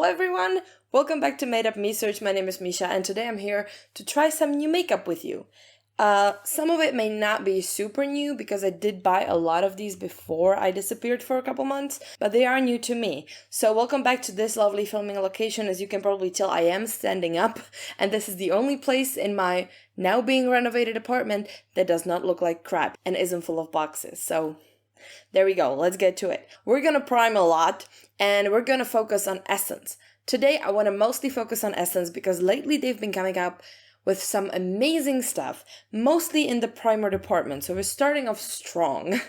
Hello everyone! Welcome back to Made Up Me Search. My name is Misha and today I'm here to try some new makeup with you. Some of it may not be super new because I did buy a lot of these before I disappeared for a couple months, but they are new to me. So welcome back to this lovely filming location. As you can probably tell, I am standing up and this is the only place in my now being renovated apartment that does not look like crap and isn't full of boxes. So there we go, let's get to it. We're gonna prime a lot and we're gonna focus on Essence. Today I want to mostly focus on Essence because lately they've been coming up with some amazing stuff, mostly in the primer department. So we're starting off strong.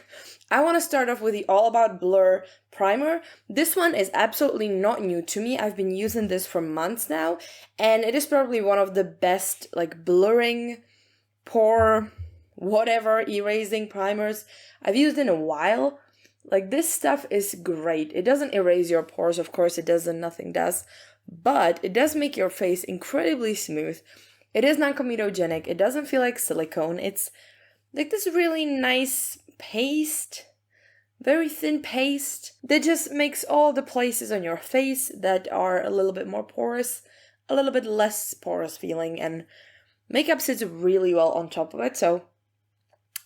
I want to start off with the All About Blur primer. This one is absolutely not new to me. I've been using this for months now and it is probably one of the best like blurring, pore, whatever erasing primers I've used in a while. Like, this stuff is great. It doesn't erase your pores, of course it doesn't, nothing does, but it does make your face incredibly smooth. It is non-comedogenic, it doesn't feel like silicone, it's like this really nice paste, very thin paste that just makes all the places on your face that are a little bit more porous, a little bit less porous feeling, and makeup sits really well on top of it. So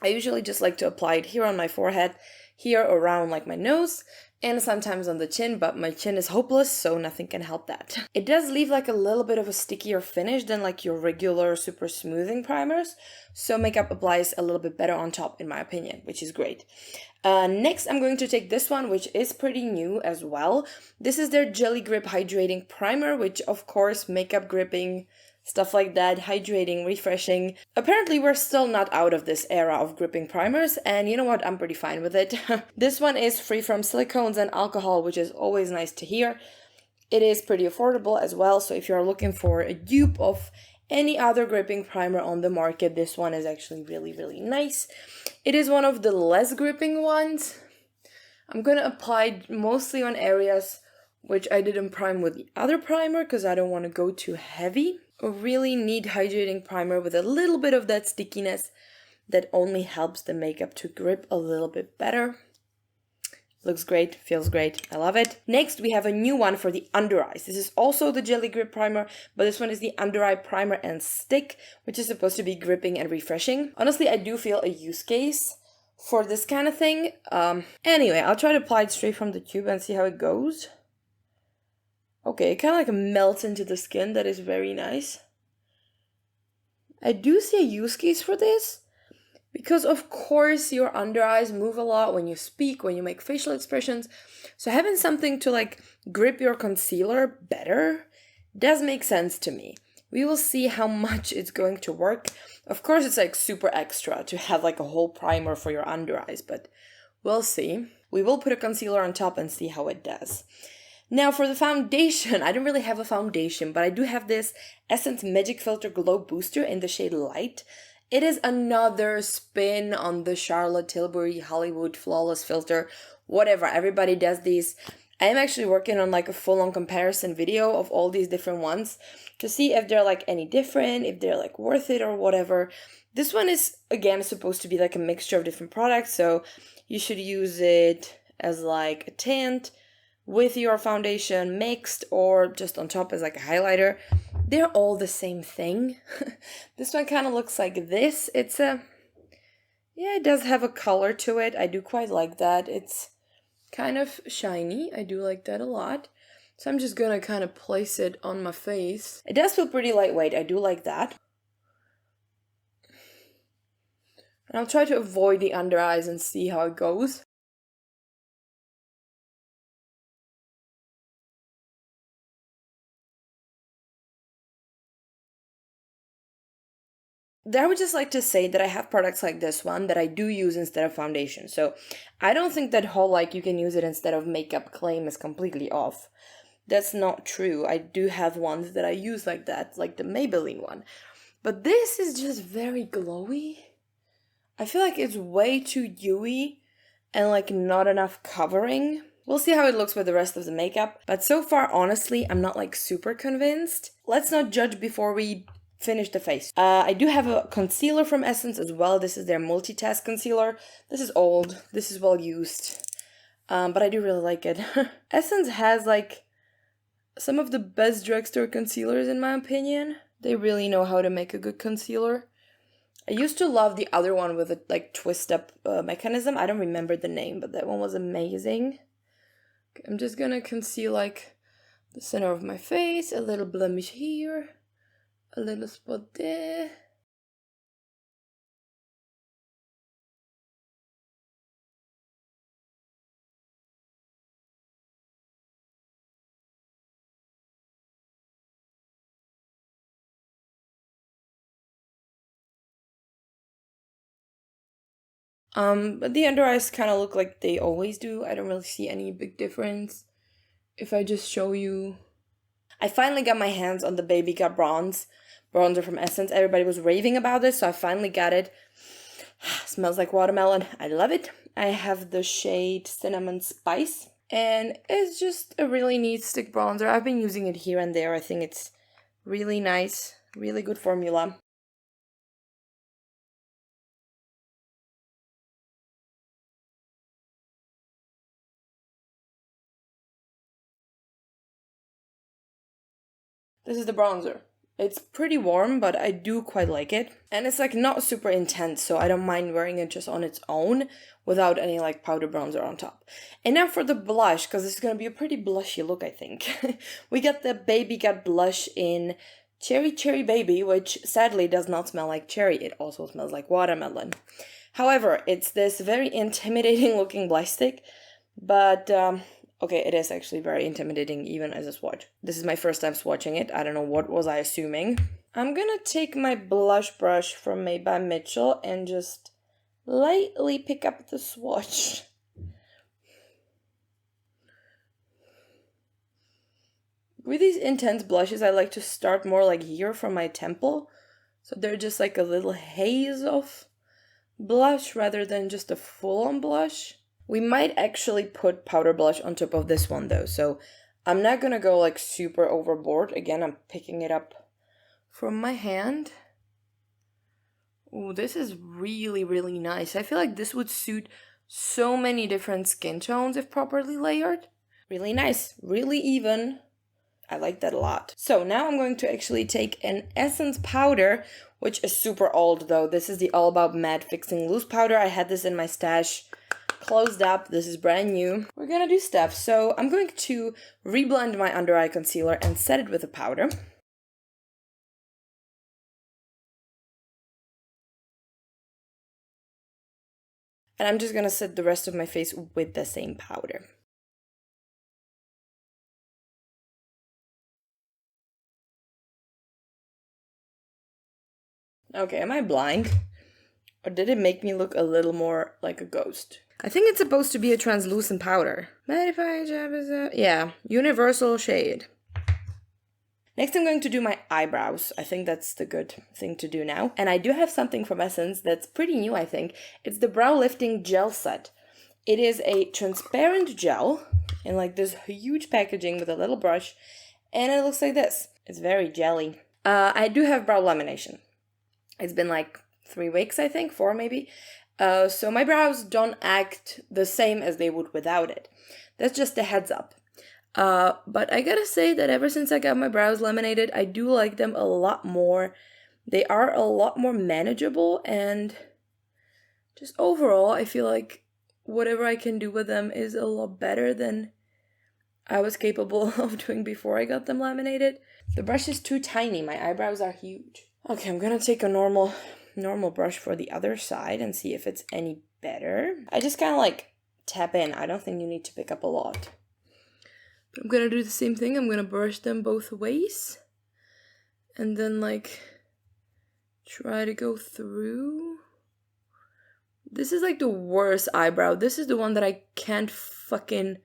I usually just like to apply it here on my forehead, here around like my nose, and sometimes on the chin, but my chin is hopeless, so nothing can help that. It does leave like a little bit of a stickier finish than like your regular super smoothing primers, so makeup applies a little bit better on top in my opinion, which is great. Next I'm going to take this one, which is pretty new as well. This is their Jelly Grip Hydrating Primer, which of course makeup gripping, stuff like that, hydrating, refreshing. Apparently we're still not out of this era of gripping primers, and you know what, I'm pretty fine with it. This one is free from silicones and alcohol, which is always nice to hear. It is pretty affordable as well, so if you're looking for a dupe of any other gripping primer on the market, this one is actually really nice. It is one of the less gripping ones. I'm gonna apply mostly on areas which I didn't prime with the other primer because I don't want to go too heavy. A really neat hydrating primer with a little bit of that stickiness that only helps the makeup to grip a little bit better. Looks great, feels great, I love it. Next we have a new one for the under eyes. This is also the Jelly Grip Primer, but this one is the Under Eye Primer and Stick, which is supposed to be gripping and refreshing. Honestly, I do feel a use case for this kind of thing. Anyway, I'll try to apply it straight from the tube and see how it goes. Okay, it kind of like melts into the skin. That is very nice. I do see a use case for this because of course your under eyes move a lot when you speak, when you make facial expressions. So having something to like grip your concealer better does make sense to me. We will see how much it's going to work. Of course it's like super extra to have like a whole primer for your under eyes, but we'll see. We will put a concealer on top and see how it does. Now for the foundation, I don't really have a foundation, but I do have this Essence Magic Filter Glow Booster in the shade Light. It is another spin on the Charlotte Tilbury Hollywood Flawless Filter, whatever, everybody does these. I am actually working on like a full-on comparison video of all these different ones to see if they're like any different, if they're like worth it or whatever. This one is again supposed to be like a mixture of different products, so you should use it as like a tint with your foundation mixed or just on top as like a highlighter. They're all the same thing. This one kind of looks like this. It's a, yeah, it does have a color to it. I do quite like that. It's kind of shiny. I do like that a lot. So I'm just gonna kind of place it on my face. It does feel pretty lightweight. I do like that. And I'll try to avoid the under eyes and see how it goes. I would just like to say that I have products like this one that I do use instead of foundation. So I don't think that whole like you can use it instead of makeup claim is completely off. That's not true. I do have ones that I use like that, like the Maybelline one. But this is just very glowy. I feel like it's way too dewy and like not enough covering. We'll see how it looks with the rest of the makeup. But so far, honestly, I'm not like super convinced. Let's not judge before we finish the face. I do have a concealer from Essence as well. This is their Multitask concealer. This is old. This is well used. But I do really like it. Essence has like some of the best drugstore concealers in my opinion. They really know how to make a good concealer. I used to love the other one with a like twist up mechanism. I don't remember the name, but that one was amazing. Okay, I'm just gonna conceal like the center of my face, a little blemish here, a little spot there. But the under eyes kind of look like they always do. I don't really see any big difference. If I just show you, I finally got my hands on the Baby Got bronzer from Essence. Everybody was raving about this, so I finally got it. Smells like watermelon. I love it. I have the shade Cinnamon Spice, and it's just a really neat stick bronzer. I've been using it here and there. I think it's really nice, really good formula. This is the bronzer. It's pretty warm, but I do quite like it. And it's like not super intense, so I don't mind wearing it just on its own without any like powder bronzer on top. And now for the blush, because this is going to be a pretty blushy look, I think. We got the Baby Got blush in Cherry Cherry Baby, which sadly does not smell like cherry. It also smells like watermelon. However, it's this very intimidating looking blush stick, but okay, it is actually very intimidating even as a swatch. This is my first time swatching it. I don't know what was I assuming. I'm gonna take my blush brush from Made by Mitchell and just lightly pick up the swatch. With these intense blushes, I like to start more like here from my temple. So they're just like a little haze of blush rather than just a full-on blush. We might actually put powder blush on top of this one though, so I'm not gonna go like super overboard. Again, I'm picking it up from my hand. Oh, this is really, really nice. I feel like this would suit so many different skin tones if properly layered. Really nice, really even. I like that a lot. So now I'm going to actually take an Essence powder, which is super old though. This is the All About Matte Fixing Loose powder. I had this in my stash. Closed up. This is brand new. We're gonna do steps. So I'm going to reblend my under eye concealer and set it with a powder. And I'm just gonna set the rest of my face with the same powder. Okay, am I blind? Or did it make me look a little more like a ghost? I think it's supposed to be a translucent powder. Yeah, universal shade. Next I'm going to do my eyebrows. I think that's the good thing to do now. And I do have something from Essence that's pretty new, I think. It's the Brow Lifting Gel Set. It is a transparent gel in like this huge packaging with a little brush. And it looks like this. It's very jelly. I do have brow lamination. It's been like 3 weeks, I think, 4 maybe. So my brows don't act the same as they would without it. That's just a heads up. But I gotta say that ever since I got my brows laminated, I do like them a lot more. They are a lot more manageable, and just overall, I feel like whatever I can do with them is a lot better than I was capable of doing before I got them laminated. The brush is too tiny. My eyebrows are huge. Okay, I'm gonna take a normal brush for the other side and see if it's any better. I just kind of like tap in. I don't think you need to pick up a lot. But I'm gonna do the same thing. I'm gonna brush them both ways and then like try to go through. This is like the worst eyebrow. This is the one that I can't fucking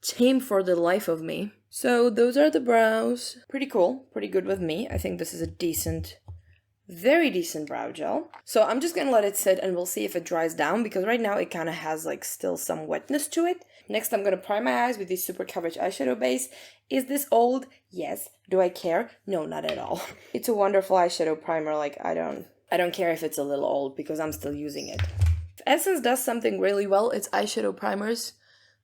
tame for the life of me. So those are the brows. Pretty cool, pretty good with me. I think this is a decent, very decent brow gel. So I'm just gonna let it sit and we'll see if it dries down, because right now it kind of has like still some wetness to it. Next I'm gonna prime my eyes with this Super Coverage eyeshadow base. Is this old? Yes. Do I care? No, not at all. It's a wonderful eyeshadow primer. Like I don't care if it's a little old because I'm still using it. If Essence does something really well, it's eyeshadow primers.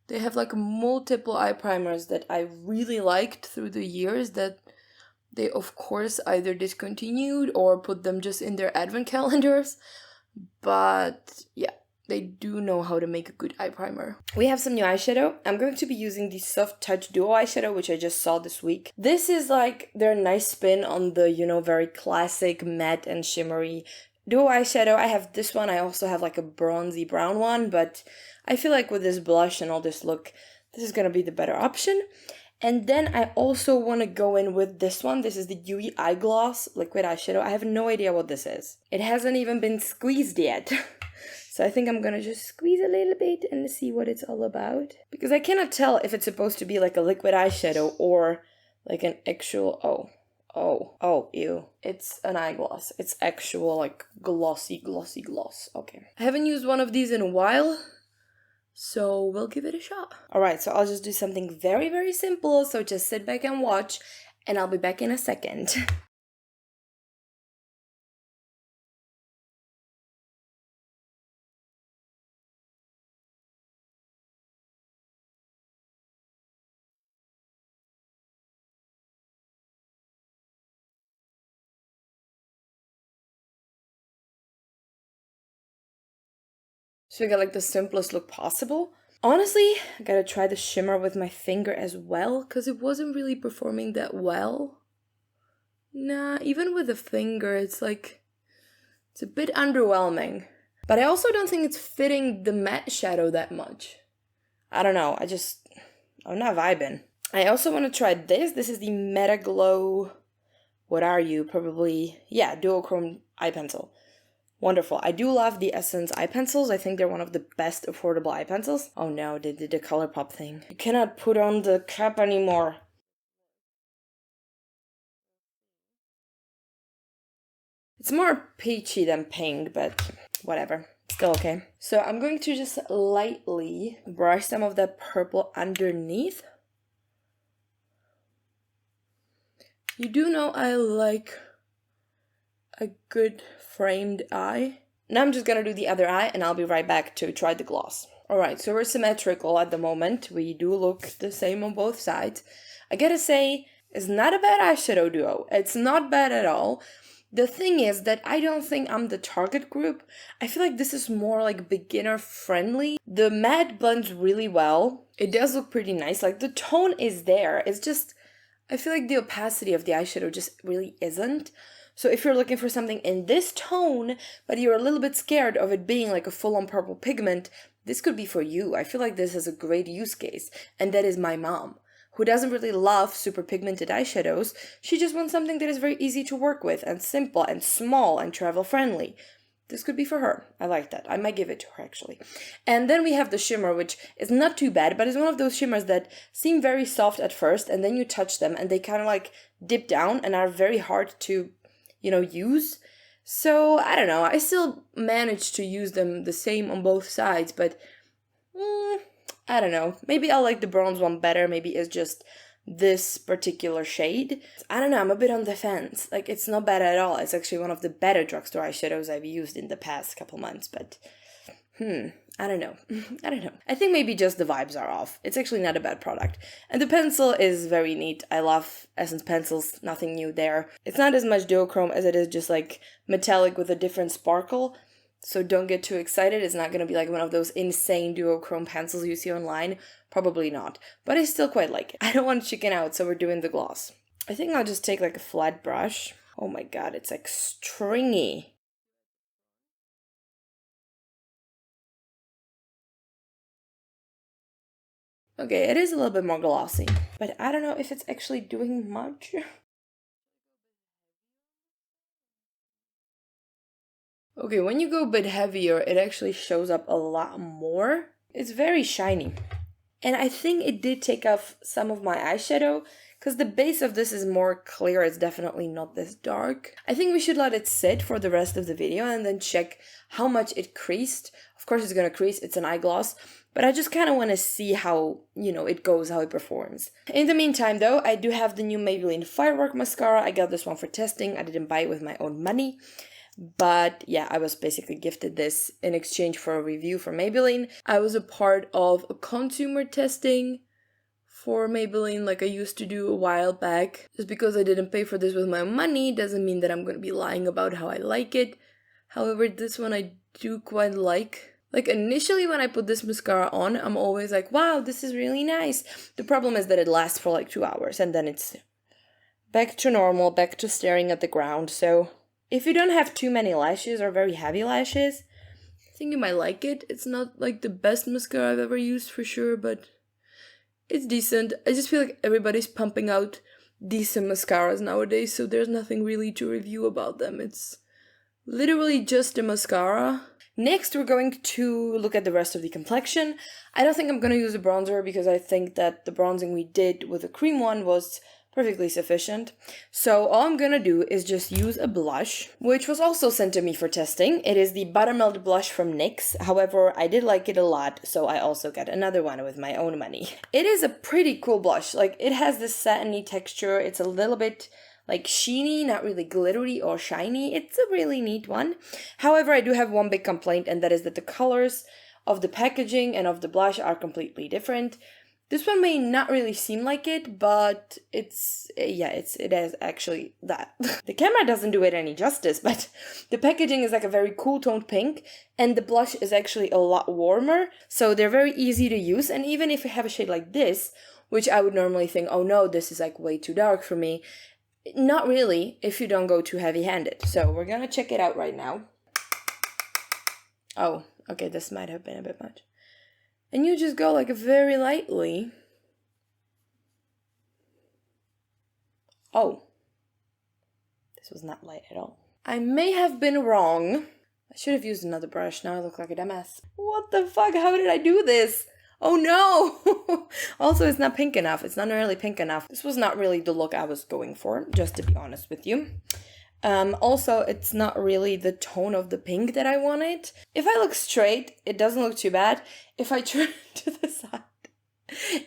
They have like multiple eye primers that I really liked through the years that they of course either discontinued or put them just in their advent calendars. But yeah, they do know how to make a good eye primer. We have some new eyeshadow. I'm going to be using the Soft Touch Duo eyeshadow, which I just saw this week. This is like their nice spin on the, you know, very classic matte and shimmery Duo eyeshadow. I have this one. I also have like a bronzy brown one, but I feel like with this blush and all this look, this is gonna be the better option. And then I also want to go in with this one. This is the Dewy Eye Gloss Liquid Eyeshadow. I have no idea what this is. It hasn't even been squeezed yet. So I think I'm gonna just squeeze a little bit and see what it's all about. Because I cannot tell if it's supposed to be like a liquid eyeshadow or like an actual, ew. It's an eye gloss. It's actual like glossy gloss. Okay. I haven't used one of these in a while, so we'll give it a shot. Alright, so I'll just do something very, very simple. So just sit back and watch, and I'll be back in a second. So we got like the simplest look possible. Honestly, I gotta try the shimmer with my finger as well, because it wasn't really performing that well. Nah, even with the finger, it's like, it's a bit underwhelming. But I also don't think it's fitting the matte shadow that much. I don't know, I'm not vibing. I also want to try this. This is the Meta Glow, what are you? Probably, yeah, duochrome eye pencil. Wonderful. I do love the Essence eye pencils. I think they're one of the best affordable eye pencils. Oh no, they did the ColourPop thing. You cannot put on the cap anymore. It's more peachy than pink, but whatever. Still okay. So I'm going to just lightly brush some of that purple underneath. You do know I like a good framed eye. Now I'm just gonna do the other eye and I'll be right back to try the gloss. Alright, so we're symmetrical at the moment. We do look the same on both sides. I gotta say, it's not a bad eyeshadow duo. It's not bad at all. The thing is that I don't think I'm the target group. I feel like this is more like beginner friendly. The matte blends really well. It does look pretty nice. Like the tone is there. It's just, I feel like the opacity of the eyeshadow just really isn't. So if you're looking for something in this tone, but you're a little bit scared of it being like a full-on purple pigment, this could be for you. I feel like this is a great use case. And that is my mom, who doesn't really love super pigmented eyeshadows. She just wants something that is very easy to work with and simple and small and travel friendly. This could be for her. I like that. I might give it to her actually. And then we have the shimmer, which is not too bad, but it's one of those shimmers that seem very soft at first, and then you touch them and they kind of like dip down and are very hard to, you know, use. So I don't know, I still managed to use them the same on both sides, but I don't know, maybe I like the bronze one better. Maybe it's just this particular shade. I don't know, I'm a bit on the fence. Like, it's not bad at all. It's actually one of the better drugstore eyeshadows I've used in the past couple months, but I don't know. I don't know. I think maybe just the vibes are off. It's actually not a bad product. And the pencil is very neat. I love Essence pencils. Nothing new there. It's not as much duochrome as it is just like metallic with a different sparkle. So don't get too excited. It's not going to be like one of those insane duochrome pencils you see online. Probably not. But I still quite like it. I don't want to chicken out, so we're doing the gloss. I think I'll just take like a flat brush. Oh my god, it's like stringy. Okay, it is a little bit more glossy, but I don't know if it's actually doing much. Okay, when you go a bit heavier, it actually shows up a lot more. It's very shiny. And I think it did take off some of my eyeshadow, because the base of this is more clear. It's definitely not this dark. I think we should let it sit for the rest of the video and then check how much it creased. Of course it's gonna crease, it's an eye gloss, but I just kind of want to see how, you know, it goes, how it performs. In the meantime though, I do have the new Maybelline Firework Mascara. I got this one for testing. I didn't buy it with my own money. But yeah, I was basically gifted this in exchange for a review for Maybelline. I was a part of a consumer testing for Maybelline like I used to do a while back. Just because I didn't pay for this with my money doesn't mean that I'm gonna be lying about how I like it. However, this one I do quite like. Like initially when I put this mascara on, I'm always like, wow, this is really nice. The problem is that it lasts for like 2 hours and then it's back to normal, back to staring at the ground. So if you don't have too many lashes or very heavy lashes, I think you might like it. It's not like the best mascara I've ever used for sure, but it's decent. I just feel like everybody's pumping out decent mascaras nowadays, so there's nothing really to review about them. It's literally just a mascara. Next, we're going to look at the rest of the complexion. I don't think I'm going to use a bronzer because I think that the bronzing we did with the cream one was perfectly sufficient. So all I'm gonna do is just use a blush, which was also sent to me for testing. It is the Buttermelt blush from NYX. However, I did like it a lot, so I also got another one with my own money. It is a pretty cool blush. Like, it has this satiny texture. It's a little bit like sheeny, not really glittery or shiny. It's a really neat one. However, I do have one big complaint, and that is that the colors of the packaging and of the blush are completely different. This one may not really seem like it, but it is actually that. The camera doesn't do it any justice, but the packaging is like a very cool toned pink, and the blush is actually a lot warmer, so they're very easy to use. And even if you have a shade like this, which I would normally think, oh no, this is like way too dark for me, not really if you don't go too heavy-handed. So we're gonna check it out right now. Oh, okay, this might have been a bit much. And you just go like very lightly. Oh, this was not light at all. I may have been wrong. I should have used another brush. Now I look like a dumbass. What the fuck? How did I do this? Oh no! Also, it's not pink enough. It's not nearly pink enough. This was not really the look I was going for, just to be honest with you. Also, it's not really the tone of the pink that I wanted. If I look straight, it doesn't look too bad. If I turn to the side,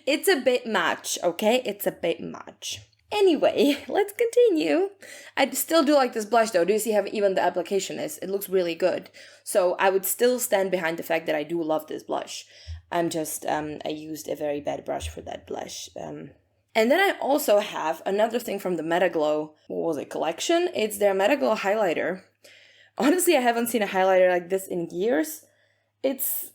it's a bit much, okay? It's a bit much. Anyway, let's continue. I still do like this blush though. Do you see how even the application is? It looks really good. So I would still stand behind the fact that I do love this blush. I'm just, I used a very bad brush for that blush. And then I also have another thing from the Metaglow, what was it, collection? It's their Metaglow highlighter. Honestly, I haven't seen a highlighter like this in years. It's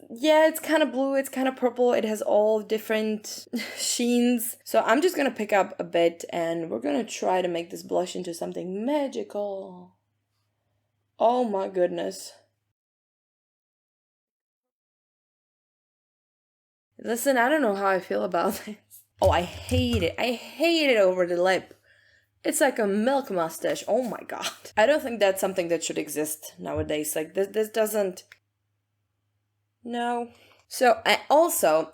kind of blue, it's kind of purple, it has all different sheens. So I'm just gonna pick up a bit and we're gonna try to make this blush into something magical. Oh my goodness. Listen, I don't know how I feel about this. Oh, I hate it. I hate it over the lip. It's like a milk mustache. Oh my god. I don't think that's something that should exist nowadays. Like, this doesn't... No. So I also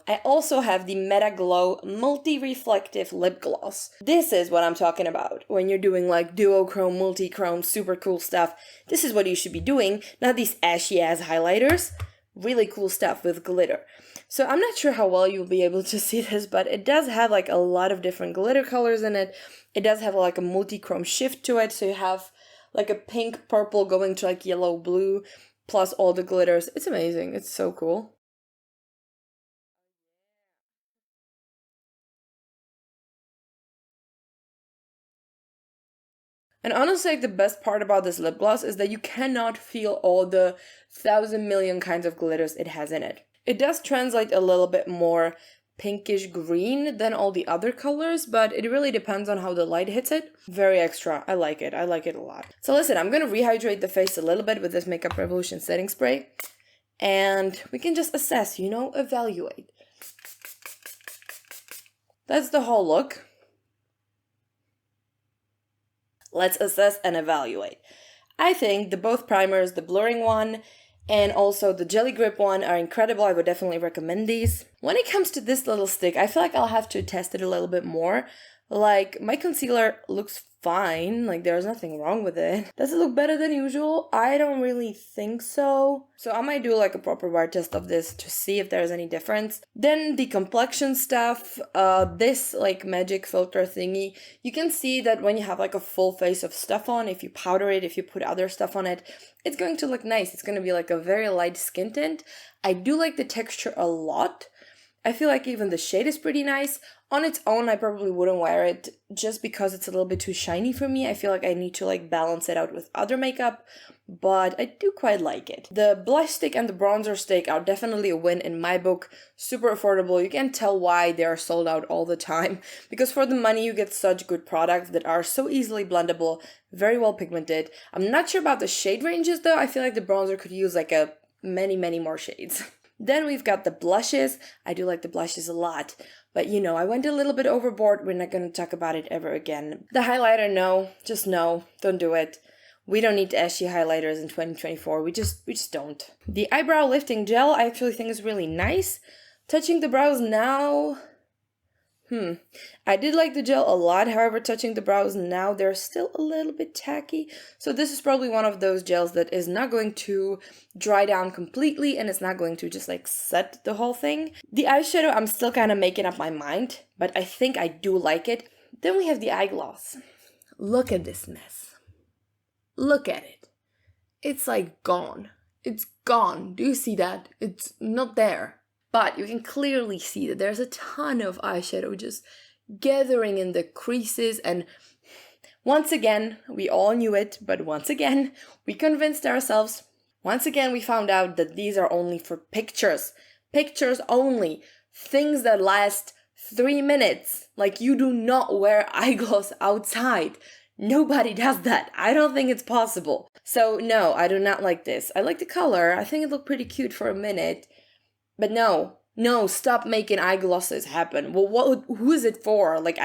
have the Metaglow Multi-Reflective Lip Gloss. This is what I'm talking about when you're doing like duochrome, multi-chrome, super cool stuff. This is what you should be doing, not these ashy-ass highlighters. Really cool stuff with glitter. So I'm not sure how well you'll be able to see this, but it does have like a lot of different glitter colors in it. It does have like a multi-chrome shift to it, so you have like a pink, purple going to like yellow, blue, plus all the glitters. It's amazing. It's so cool. And honestly, like, the best part about this lip gloss is that you cannot feel all the 1,000 million kinds of glitters it has in it. It does translate a little bit more pinkish green than all the other colors, but it really depends on how the light hits it. Very extra. I like it. I like it a lot. So listen, I'm going to rehydrate the face a little bit with this Makeup Revolution setting spray. And we can just assess, you know, evaluate. That's the whole look. Let's assess and evaluate. I think the both primers, the blurring one and also the Jelly Grip one, are incredible. I would definitely recommend these. When it comes to this little stick, I feel like I'll have to test it a little bit more. Like, my concealer looks fine, like there's nothing wrong with it. Does it look better than usual? I don't really think so. So I might do like a proper wear test of this to see if there's any difference. Then the complexion stuff, this like magic filter thingy, you can see that when you have like a full face of stuff on, if you powder it, if you put other stuff on it, it's going to look nice. It's going to be like a very light skin tint. I do like the texture a lot. I feel like even the shade is pretty nice. On its own, I probably wouldn't wear it just because it's a little bit too shiny for me. I feel like I need to like balance it out with other makeup, but I do quite like it. The blush stick and the bronzer stick are definitely a win in my book. Super affordable. You can tell why they are sold out all the time, because for the money you get such good products that are so easily blendable, very well pigmented. I'm not sure about the shade ranges though. I feel like the bronzer could use like a many more shades. Then we've got the blushes. I do like the blushes a lot, but you know, I went a little bit overboard. We're not going to talk about it ever again. The highlighter, no, just no, don't do it. We don't need ashy highlighters in 2024. We just don't. The eyebrow lifting gel I actually think is really nice. Touching the brows now, I did like the gel a lot, however, touching the brows now, they're still a little bit tacky. So this is probably one of those gels that is not going to dry down completely and it's not going to just like set the whole thing. The eyeshadow, I'm still kind of making up my mind, but I think I do like it. Then we have the eye gloss. Look at this mess. Look at it. It's like gone. It's gone. Do you see that? It's not there. But you can clearly see that there's a ton of eyeshadow just gathering in the creases, and once again, we all knew it, but once again, we convinced ourselves. Once again, we found out that these are only for pictures. Pictures only. Things that last 3 minutes. Like, you do not wear eye gloss outside. Nobody does that. I don't think it's possible. So no, I do not like this. I like the color. I think it looked pretty cute for a minute. But no, stop making eye glosses happen. Well, who is it for? Like,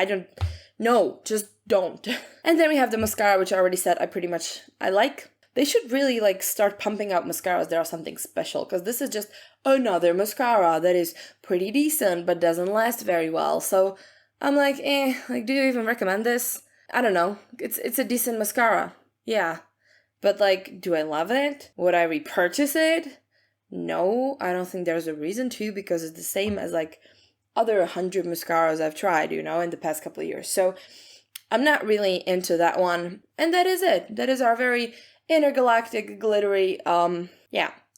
no, just don't. And then we have the mascara, which I already said I like. They should really like start pumping out mascaras that are something special, because this is just another mascara that is pretty decent but doesn't last very well. So I'm like, like, do you even recommend this? I don't know. It's a decent mascara. Yeah. But like, do I love it? Would I repurchase it? No, I don't think there's a reason to, because it's the same as like other 100 mascaras I've tried, you know, in the past couple of years. So I'm not really into that one. And that is it. That is our very intergalactic glittery,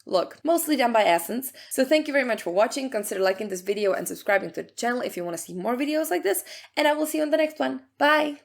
look, mostly done by Essence. So thank you very much for watching. Consider liking this video and subscribing to the channel if you want to see more videos like this. And I will see you on the next one. Bye!